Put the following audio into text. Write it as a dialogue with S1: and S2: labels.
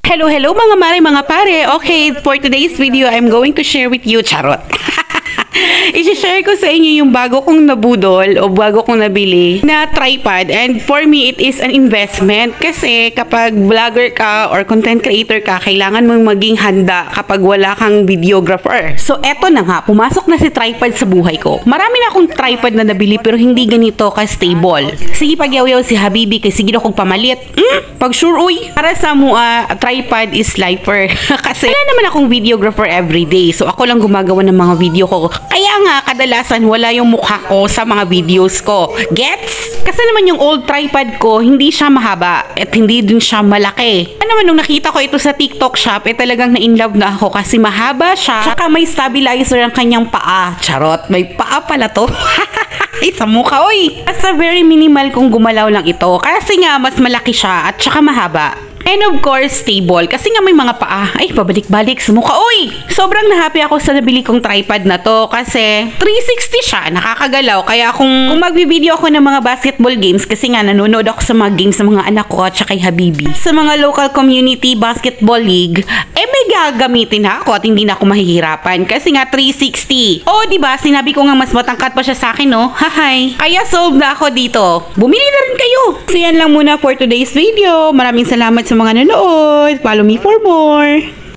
S1: Hello mga mare, mga pare. Okay, for today's video, I'm going to share with you, charot. I-share ko sa inyo yung bago kong nabudol o bago kong nabili na tripod, and for me it is an investment kasi kapag vlogger ka or content creator ka, kailangan mong maging handa kapag wala kang videographer. So eto na nga, pumasok na si tripod sa buhay ko. Marami na akong tripod na nabili pero hindi ganito ka-stable. Sige pagyaw-yaw si Habibi kasi sige kong pamalit. Pag sure uy, para sa mua, tripod is lifer. Kasi wala naman akong videographer everyday. So ako lang gumagawa ng mga video ko. Kaya nga, kadalasan wala yung mukha ko sa mga videos ko. Gets? Kasi naman yung old tripod ko, hindi siya mahaba at hindi din siya malaki. Ano naman nung nakita ko ito sa TikTok shop, talagang na-inlove na ako kasi mahaba siya. Tsaka may stabilizer ang kanyang paa. Charot, may paa pala to. Ay, sa mukha, oy! Basta very minimal kung gumalaw lang ito. Kasi nga, mas malaki siya at tsaka mahaba. And of course, stable. Kasi nga may mga paa. Ay, pabalik-balik sa mukha. Uy! Sobrang na-happy ako sa nabili kong tripod na to. Kasi 360 siya. Nakakagalaw. Kaya kung magbibideo ako ng mga basketball games, kasi nga nanonood ako sa mga games sa mga anak ko at saka kay Habibi. Sa mga local community basketball league, may gagamitin ako at hindi na ako mahihirapan. Kasi nga 360. Oh, diba? Sinabi ko nga mas matangkat pa siya sa akin, no? Hahay. Kaya solve na ako dito. Bumili na rin kayo. So yan lang muna for today's video. Maraming salamat sa mga nanonood. Follow me for more.